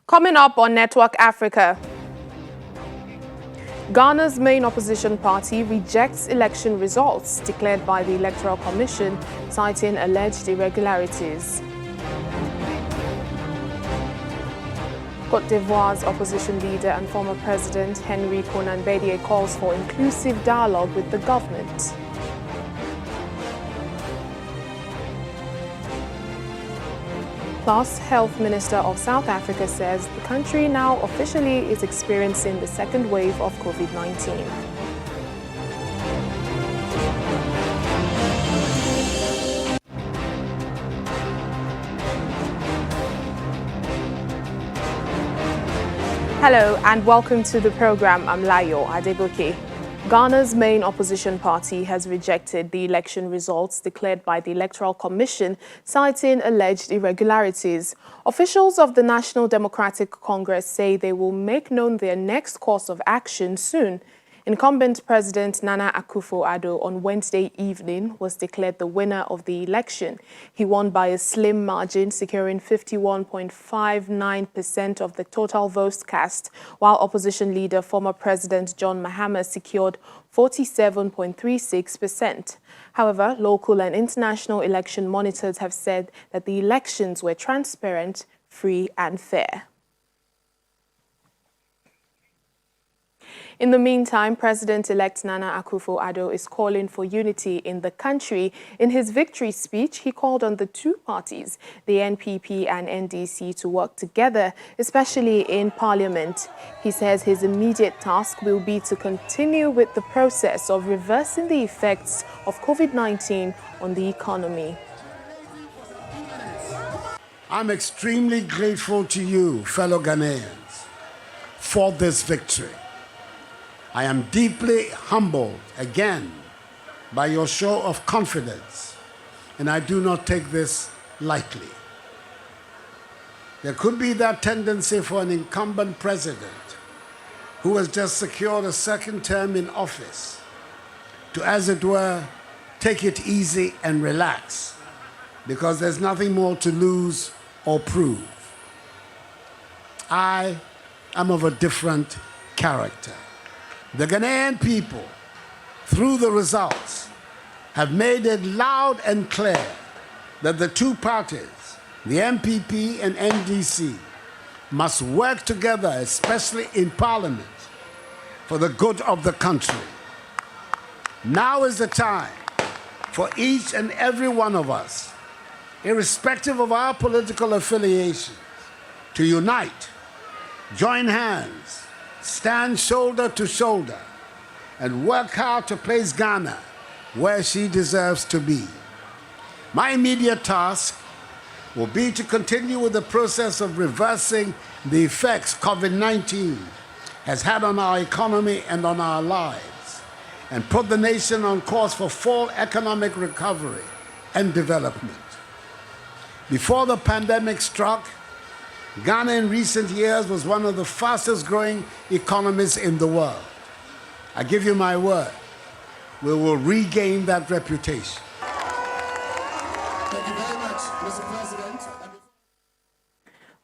Coming up on Network Africa, Ghana's main opposition party rejects election results declared by the Electoral Commission, citing alleged irregularities. Cote d'Ivoire's opposition leader and former president Henry Konan Bedie calls for inclusive dialogue with the government. Plus, Health Minister of South Africa says the country now officially is experiencing the second wave of COVID-19. Hello and welcome to the program. I'm Layo Adegoke. Ghana's main opposition party has rejected the election results declared by the Electoral Commission, citing alleged irregularities. Officials of the National Democratic Congress say they will make known their next course of action soon. Incumbent President Nana Akufo-Addo on Wednesday evening was declared the winner of the election. He won by a slim margin, securing 51.59% of the total votes cast, while opposition leader former President John Mahama secured 47.36%. However, local and international election monitors have said that the elections were transparent, free and fair. In the meantime, President-elect Nana Akufo-Addo is calling for unity in the country. In his victory speech, he called on the two parties, the NPP and NDC, to work together, especially in Parliament. He says his immediate task will be to continue with the process of reversing the effects of COVID-19 on the economy. I'm extremely grateful to you, fellow Ghanaians, for this victory. I am deeply humbled again by your show of confidence, and I do not take this lightly. There could be that tendency for an incumbent president who has just secured a second term in office to, as it were, take it easy and relax because there's nothing more to lose or prove. I am of a different character. The Ghanaian people, through the results, have made it loud and clear that the two parties, the MPP and NDC, must work together, especially in Parliament, for the good of the country. Now is the time for each and every one of us, irrespective of our political affiliations, to unite, join hands, stand shoulder to shoulder, and work hard to place Ghana where she deserves to be. My immediate task will be to continue with the process of reversing the effects COVID-19 has had on our economy and on our lives, and put the nation on course for full economic recovery and development. Before the pandemic struck, Ghana in recent years was one of the fastest growing economies in the world. I give you my word, we will regain that reputation. Thank you very much, Mr. President.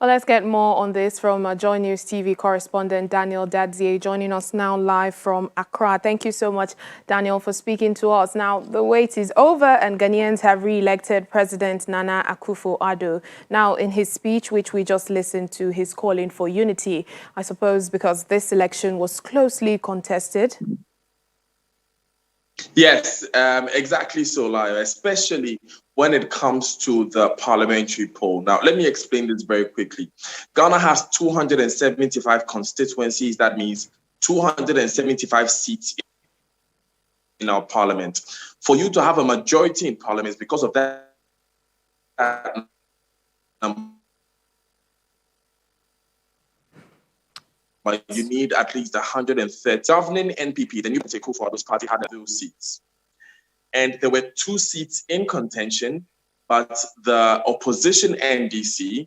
Well, let's get more on this from Joy News TV correspondent Daniel Dadzie, joining us now live from Accra. Thank you so much, Daniel, for speaking to us. Now, the wait is over and Ghanaians have re-elected President Nana Akufo-Addo. Now, in his speech, which we just listened to, he's calling for unity, I suppose because this election was closely contested. Yes, exactly so, Layo, especially when it comes to the parliamentary poll. Now, let me explain this very quickly. Ghana has 275 constituencies. That means 275 seats in our parliament. For you to have a majority in parliament, because of that you need at least 130. Governing NPP, the new Akufo-Addo's party, had those seats. And there were 2 seats in contention, but the opposition NDC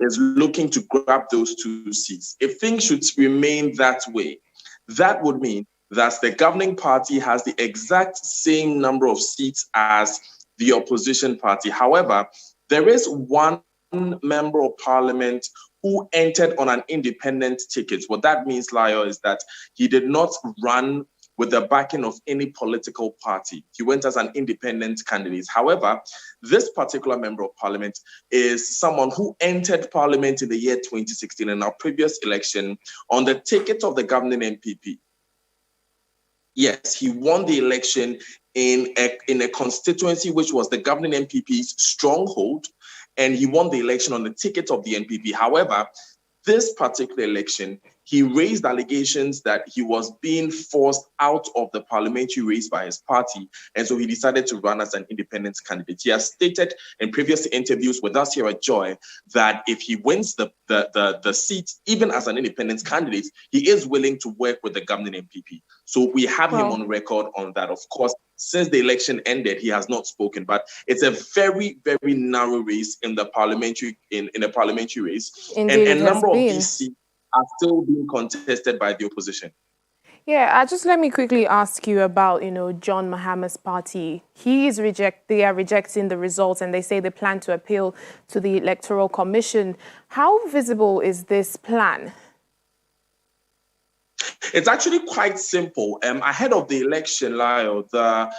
is looking to grab those 2 seats. If things should remain that way, that would mean that the governing party has the exact same number of seats as the opposition party. However, there is one member of parliament who entered on an independent ticket. What that means, Lyle, is that he did not run with the backing of any political party. He went as an independent candidate. However, this particular member of parliament is someone who entered parliament in the year 2016 in our previous election on the ticket of the governing NPP. Yes, he won the election in a constituency which was the governing NPP's stronghold, and he won the election on the ticket of the NPP. However, this particular election, he raised allegations that he was being forced out of the parliamentary race by his party, and so he decided to run as an independent candidate. He has stated in previous interviews with us here at Joy that if he wins the seat, even as an independent candidate, he is willing to work with the governing NPP. So we have him on record on that. Of course, since the election ended, he has not spoken, but it's a very, very narrow race in the parliamentary race. Indeed, and a number of these seats are still being contested by the opposition. Yeah, just let me quickly ask you about, John Mahama's party. They are rejecting the results, and they say they plan to appeal to the Electoral Commission. How visible is this plan? It's actually quite simple. Ahead of the election, Lyle, the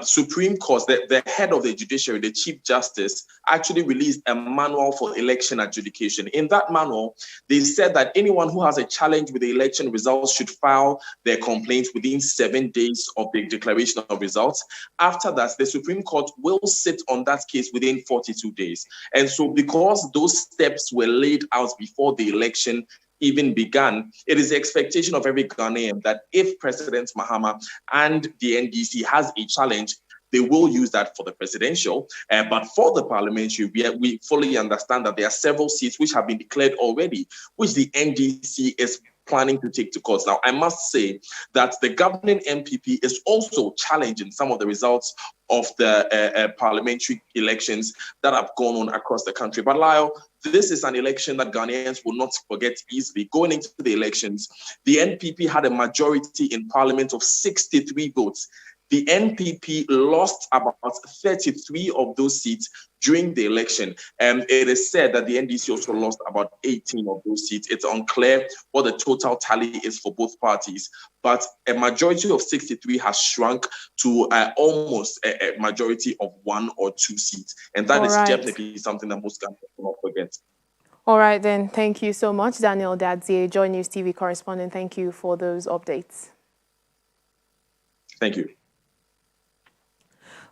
Supreme Court, the head of the judiciary, the Chief Justice, actually released a manual for election adjudication. In that manual, they said that anyone who has a challenge with the election results should file their complaint within 7 days of the declaration of results. After that, the Supreme Court will sit on that case within 42 days. And so because those steps were laid out before the election even began, it is the expectation of every Ghanaian that if President Mahama and the NDC has a challenge, they will use that for the presidential. But for the parliamentary, we fully understand that there are several seats which have been declared already, which the NDC is planning to take to court. Now, I must say that the governing MPP is also challenging some of the results of the parliamentary elections that have gone on across the country. But Lyle, this is an election that Ghanaians will not forget easily. Going into the elections, the NPP had a majority in parliament of 63 votes. The NPP lost about 33 of those seats during the election. And it is said that the NDC also lost about 18 of those seats. It's unclear what the total tally is for both parties. But a majority of 63 has shrunk to almost a majority of 1 or 2 seats. And that is definitely something that most Ghanaians will not forget. All right, then. Thank you so much, Daniel Dadzie, Joy News TV correspondent. Thank you for those updates. Thank you.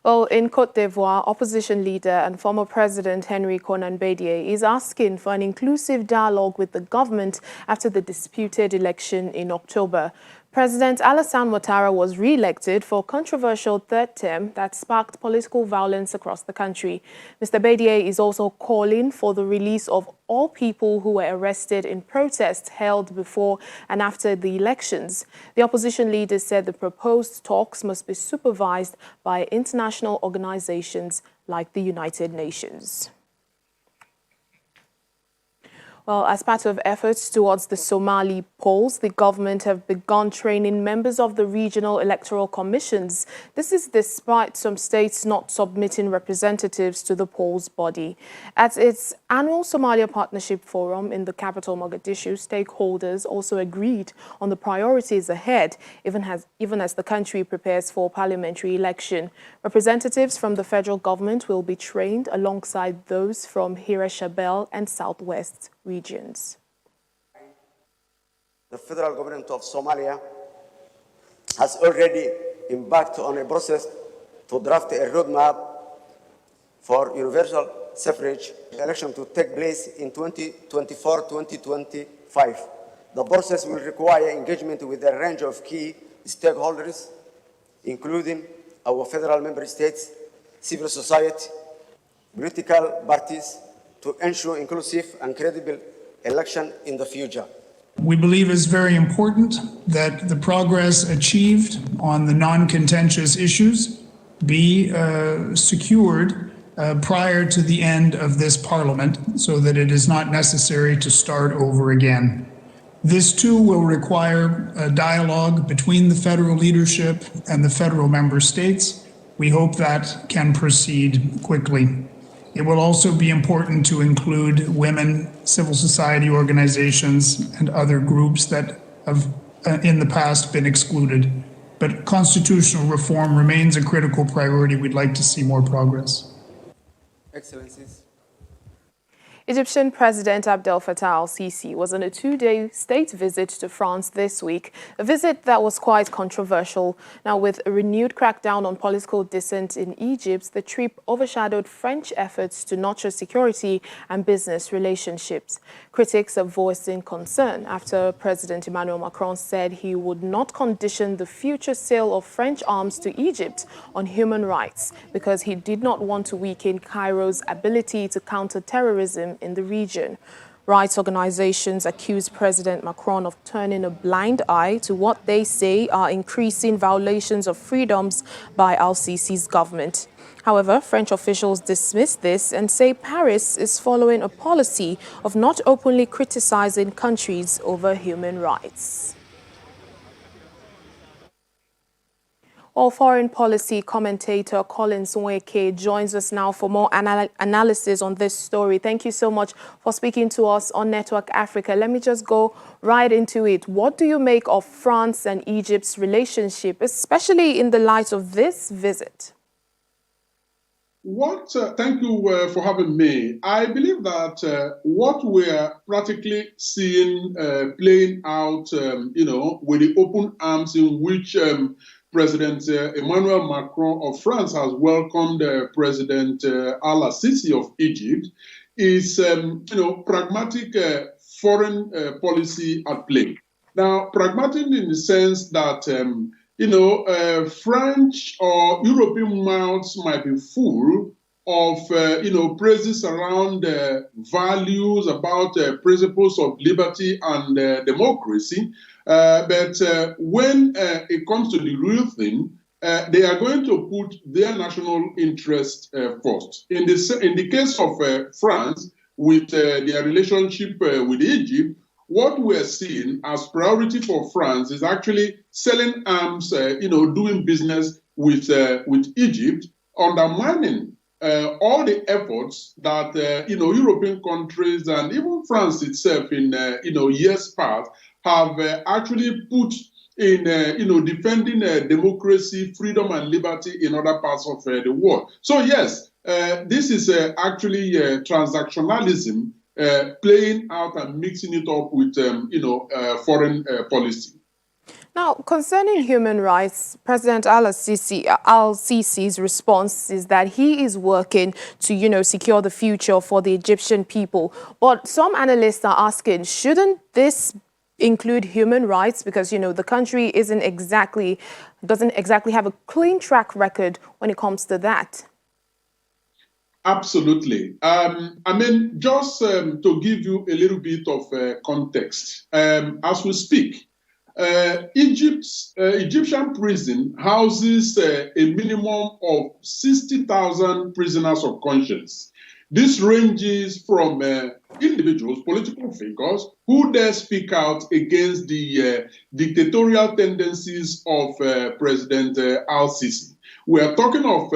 Well, in Cote d'Ivoire, opposition leader and former President Henry Konan Bédié is asking for an inclusive dialogue with the government after the disputed election in October. President Alassane Ouattara was re-elected for a controversial third term that sparked political violence across the country. Mr. Bédié is also calling for the release of all people who were arrested in protests held before and after the elections. The opposition leader said the proposed talks must be supervised by international organizations like the United Nations. Well, as part of efforts towards the Somali polls, the government have begun training members of the regional electoral commissions. This is despite some states not submitting representatives to the polls body. At its annual Somalia Partnership Forum in the capital Mogadishu, stakeholders also agreed on the priorities ahead, even as the country prepares for parliamentary election. Representatives from the federal government will be trained alongside those from Hira Shabelle and Southwest regions. The federal government of Somalia has already embarked on a process to draft a roadmap for universal suffrage election to take place in 2024-2025. The process will require engagement with a range of key stakeholders, including our federal member states, civil society, political parties, to ensure inclusive and credible election in the future. We believe it's very important that the progress achieved on the non-contentious issues be secured prior to the end of this Parliament so that it is not necessary to start over again. This too will require a dialogue between the federal leadership and the federal member states. We hope that can proceed quickly. It will also be important to include women, civil society organizations, and other groups that have in the past been excluded. But constitutional reform remains a critical priority. We'd like to see more progress. Excellencies. Egyptian President Abdel Fattah al-Sisi was on a two-day state visit to France this week, a visit that was quite controversial. Now, with a renewed crackdown on political dissent in Egypt, the trip overshadowed French efforts to nurture security and business relationships. Critics have voiced concern after President Emmanuel Macron said he would not condition the future sale of French arms to Egypt on human rights because he did not want to weaken Cairo's ability to counter terrorism in the region. Rights organizations accuse President Macron of turning a blind eye to what they say are increasing violations of freedoms by al-Sisi's government. However, French officials dismiss this and say Paris is following a policy of not openly criticizing countries over human rights. Our foreign policy commentator Colin Nweke joins us now for more analysis on this story. Thank you so much for speaking to us on Network Africa. Let me just go right into it. What do you make of France and Egypt's relationship, especially in the light of this visit? Thank you for having me. I believe that what we're practically seeing playing out, with the open arms in which President Emmanuel Macron of France has welcomed President al-Sisi of Egypt is, pragmatic foreign policy at play. Now, pragmatic in the sense that, French or European mouths might be full of, praises around values about principles of liberty and democracy. But when it comes to the real thing, they are going to put their national interest first. In the case of France, with their relationship with Egypt, what we're seeing as priority for France is actually selling arms, doing business with Egypt, undermining all the efforts that European countries and even France itself in years past have actually put in defending democracy, freedom, and liberty in other parts of the world. So yes, this is actually transactionalism playing out and mixing it up with foreign policy. Now, concerning human rights, President al-Sisi's response is that he is working to, secure the future for the Egyptian people. But some analysts are asking, shouldn't this include human rights? Because, the country doesn't exactly have a clean track record when it comes to that. Absolutely. Just to give you a little bit of context, as we speak, Egyptian prison houses a minimum of 60,000 prisoners of conscience. This ranges from individuals, political figures, who dare speak out against the dictatorial tendencies of President al-Sisi. We are talking of,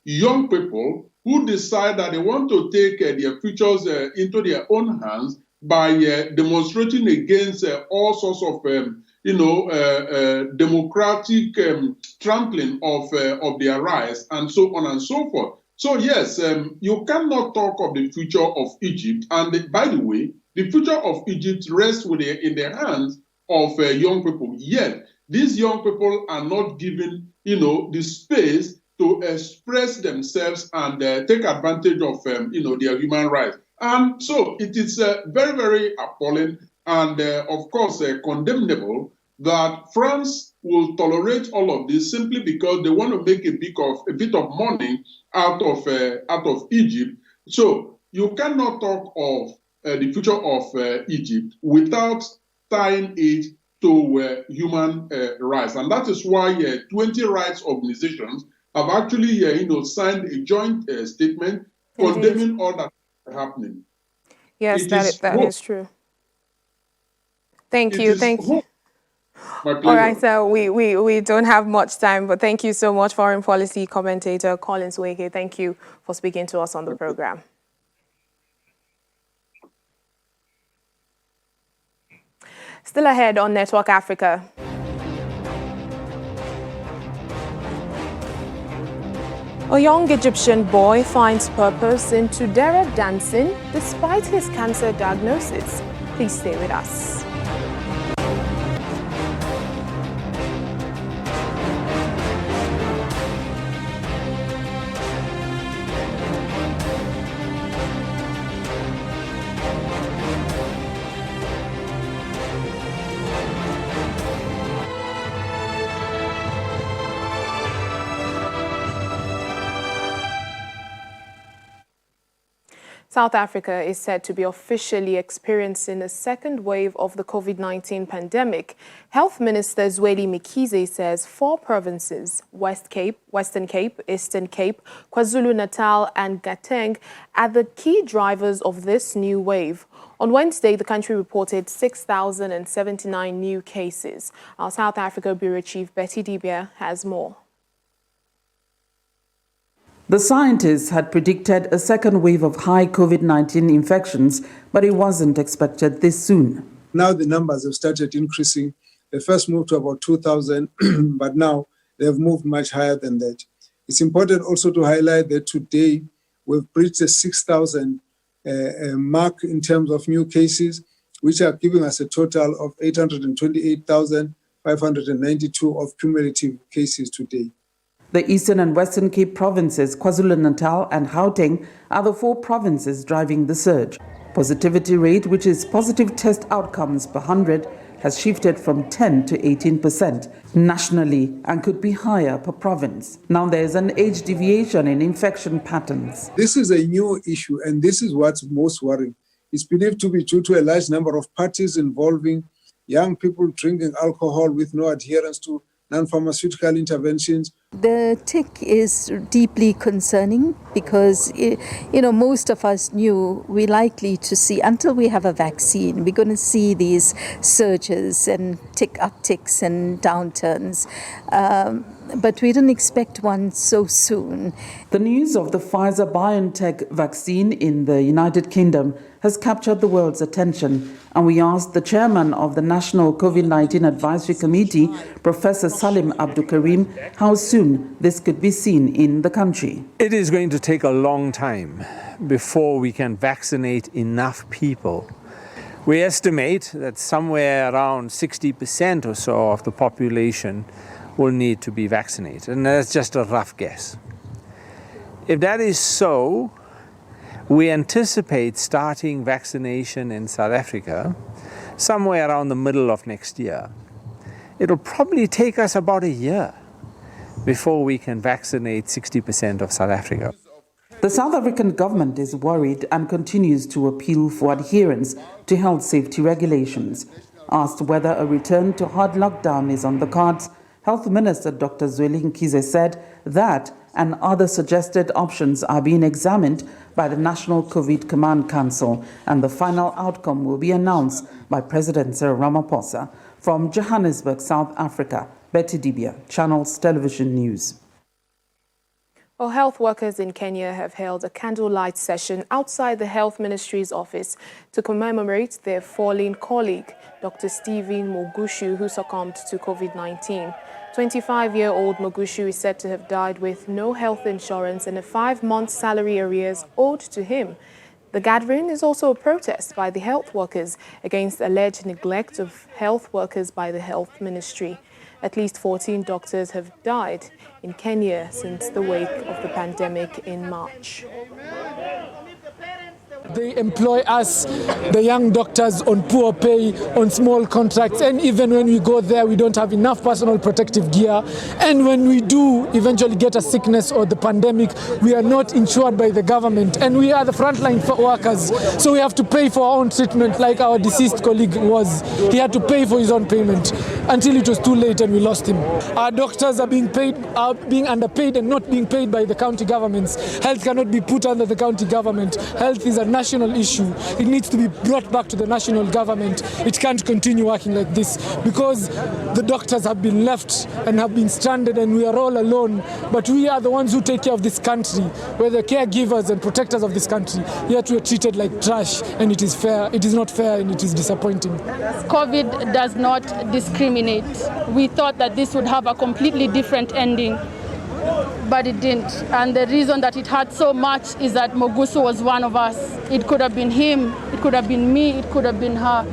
young people who decide that they want to take their futures into their own hands by demonstrating against all sorts of, democratic trampling of their rights and so on and so forth. So yes, you cannot talk of the future of Egypt. And by the way, the future of Egypt rests in the hands of young people. Yet these young people are not given, the space to express themselves and take advantage of, their human rights. And so it is very, very appalling and, of course, condemnable that France will tolerate all of this simply because they want to make a bit of money out of Egypt. So you cannot talk of the future of Egypt without tying it to human rights, and that is why 20 rights organizations have actually, signed a joint statement condemning all that is happening. Yes, that is true. Thank you. My pleasure. All right, so we don't have much time, but thank you so much, foreign policy commentator Collins Weke. Thank you for speaking to us on the program. Still ahead on Network Africa. A young Egyptian boy finds purpose in Tudera dancing despite his cancer diagnosis. Please stay with us. South Africa is said to be officially experiencing a second wave of the COVID-19 pandemic. Health Minister Zweli Mkhize says 4 provinces, Western Cape, Eastern Cape, KwaZulu-Natal and Gauteng, are the key drivers of this new wave. On Wednesday, the country reported 6,079 new cases. Our South Africa Bureau Chief Betty Dibia has more. The scientists had predicted a second wave of high COVID-19 infections, but it wasn't expected this soon. Now the numbers have started increasing. They first moved to about 2,000, but now they have moved much higher than that. It's important also to highlight that today we've reached the 6,000 mark in terms of new cases, which are giving us a total of 828,592 of cumulative cases today. The Eastern and Western Cape provinces, KwaZulu-Natal and Gauteng, are the 4 provinces driving the surge. Positivity rate, which is positive test outcomes per 100, has shifted from 10 to 18% nationally and could be higher per province. Now there is an age deviation in infection patterns. This is a new issue, and this is what's most worrying. It's believed to be due to a large number of parties involving young people drinking alcohol with no adherence to non-pharmaceutical interventions. The tick is deeply concerning because, most of us knew we're likely to see, until we have a vaccine, we're going to see these surges and tick upticks and downturns. But we didn't expect one so soon. The news of the Pfizer-BioNTech vaccine in the United Kingdom has captured the world's attention, and we asked the chairman of the National COVID-19 Advisory Committee, Professor Salim Abdulkarim, how soon this could be seen in the country. It is going to take a long time before we can vaccinate enough people. We estimate that somewhere around 60% or so of the population will need to be vaccinated, and that's just a rough guess. If that is so, we anticipate starting vaccination in South Africa somewhere around the middle of next year. It'll probably take us about a year before we can vaccinate 60% of South Africa. The South African government is worried and continues to appeal for adherence to health safety regulations. Asked whether a return to hard lockdown is on the cards, Health Minister Dr. Zweli Mkhize said that and other suggested options are being examined by the National COVID Command Council, and the final outcome will be announced by President Cyril Ramaphosa. From Johannesburg, South Africa, Betty Dibia, Channels Television News. Well, health workers in Kenya have held a candlelight session outside the Health Ministry's office to commemorate their fallen colleague, Dr. Stephen Mogushu, who succumbed to COVID-19. 25-year-old Mogushu is said to have died with no health insurance and a 5-month salary arrears owed to him. The gathering is also a protest by the health workers against alleged neglect of health workers by the Health Ministry. At least 14 doctors have died in Kenya since the wake of the pandemic in March. They employ us, the young doctors, on poor pay, on small contracts, and even when we go there, we don't have enough personal protective gear. And when we do eventually get a sickness or the pandemic, we are not insured by the government, and we are the frontline workers, so we have to pay for our own treatment, like our deceased colleague was. He had to pay for his own payment until it was too late and we lost him. Our doctors are being underpaid and not being paid by the county governments. Health cannot be put under the county government. Health is a national issue. It needs to be brought back to the national government. It can't continue working like this because the doctors have been left and have been stranded and we are all alone. But we are the ones who take care of this country. We're the caregivers and protectors of this country. Yet we are treated like trash, and it is fair. It is not fair, and it is disappointing. COVID does not discriminate. We thought that this would have a completely different ending, but it didn't. And the reason that it hurt so much is that Mogusu was one of us. It could have been him, it could have been me, it could have been her.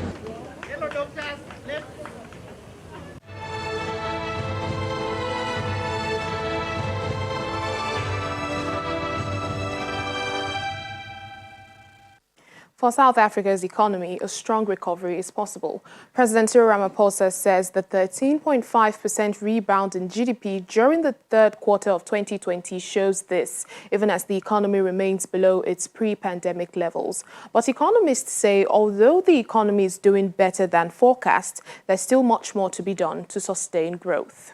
For South Africa's economy, a strong recovery is possible. President Cyril Ramaphosa says the 13.5% rebound in GDP during the third quarter of 2020 shows this, even as the economy remains below its pre-pandemic levels. But economists say although the economy is doing better than forecast, there's still much more to be done to sustain growth.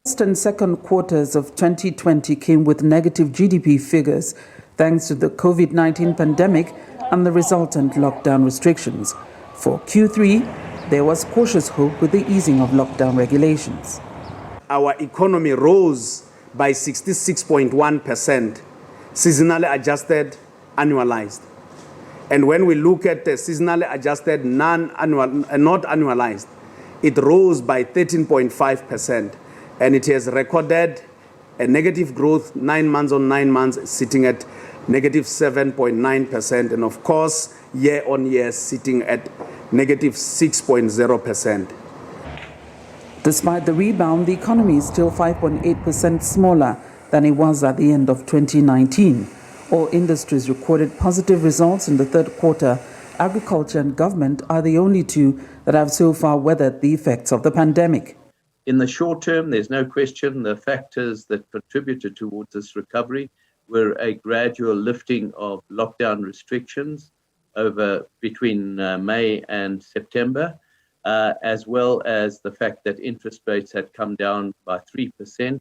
First and second quarters of 2020 came with negative GDP figures, thanks to the COVID-19 pandemic and the resultant lockdown restrictions. For Q3, there was cautious hope with the easing of lockdown regulations. Our economy rose by 66.1%, seasonally adjusted, annualized. And when we look at the seasonally adjusted, not annualized, it rose by 13.5%, and it has recorded a negative growth 9 months on 9 months, sitting at negative 7.9%, and of course, year on year, sitting at negative 6.0%. Despite the rebound, the economy is still 5.8% smaller than it was at the end of 2019. All industries recorded positive results in the third quarter. Agriculture and government are the only two that have so far weathered the effects of the pandemic. In the short term, there's no question the factors that contributed towards this recovery were a gradual lifting of lockdown restrictions over between May and September, as well as the fact that interest rates had come down by 3%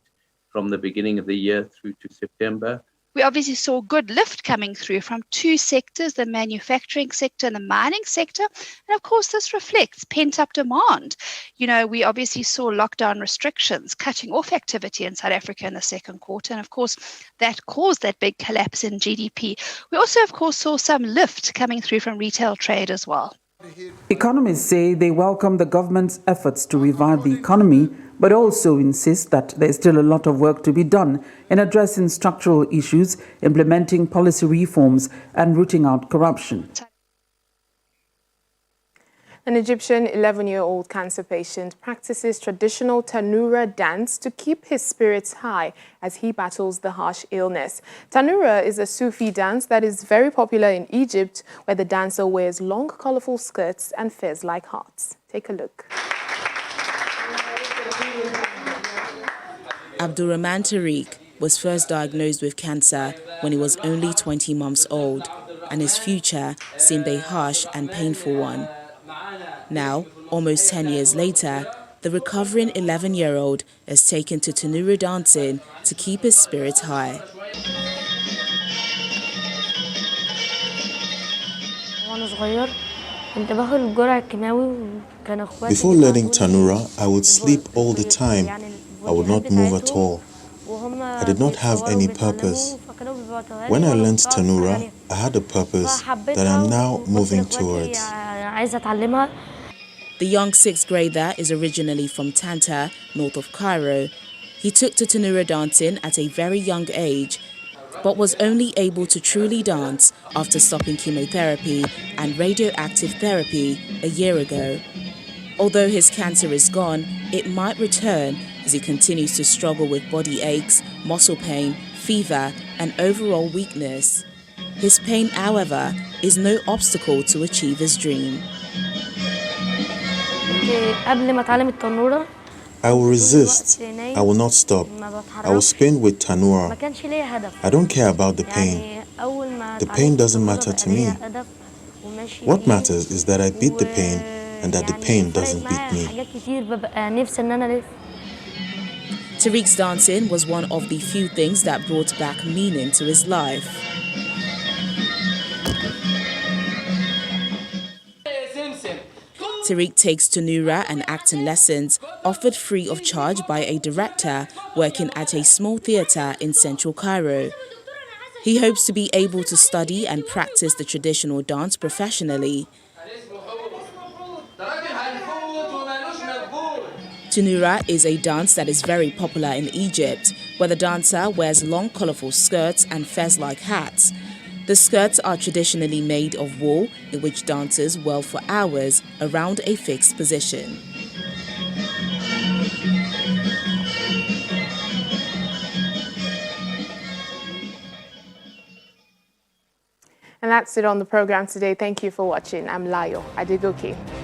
from the beginning of the year through to September. We obviously saw good lift coming through from two sectors, the manufacturing sector and the mining sector. And of course, this reflects pent-up demand. You know, we obviously saw lockdown restrictions cutting off activity in South Africa in the second quarter. And of course, that caused that big collapse in GDP. We also, of course, saw some lift coming through from retail trade as well. Economists say they welcome the government's efforts to revive the economy, but also insist that there's still a lot of work to be done in addressing structural issues, implementing policy reforms, and rooting out corruption. An Egyptian 11-year-old cancer patient practices traditional Tanura dance to keep his spirits high as he battles the harsh illness. Tanura is a Sufi dance that is very popular in Egypt, where the dancer wears long, colorful skirts and fares like hearts. Take a look. Abdurrahman Tariq was first diagnosed with cancer when he was only 20 months old, and his future seemed a harsh and painful one. Now, almost 10 years later, the recovering 11-year-old is taken to Tanura dancing to keep his spirits high. Before learning Tanura, I would sleep all the time. I would not move at all. I did not have any purpose. When I learned Tanura, I had a purpose that I'm now moving towards. The young sixth grader is originally from Tanta, north of Cairo. He took to Tanura dancing at a very young age, but was only able to truly dance after stopping chemotherapy and radioactive therapy a year ago. Although his cancer is gone, it might return as he continues to struggle with body aches, muscle pain, fever, and overall weakness. His pain, however, is no obstacle to achieve his dream. I will resist. I will not stop. I will spin with Tanura. I don't care about the pain. The pain doesn't matter to me. What matters is that I beat the pain and that the pain doesn't beat me. Tariq's dancing was one of the few things that brought back meaning to his life. Tariq takes Tunura and acting lessons offered free of charge by a director working at a small theatre in central Cairo. He hopes to be able to study and practice the traditional dance professionally. Tunura is a dance that is very popular in Egypt, where the dancer wears long, colourful skirts and fez-like hats. The skirts are traditionally made of wool, in which dancers whirl for hours around a fixed position. And that's it on the program today. Thank you for watching. I'm Layo Adegoke.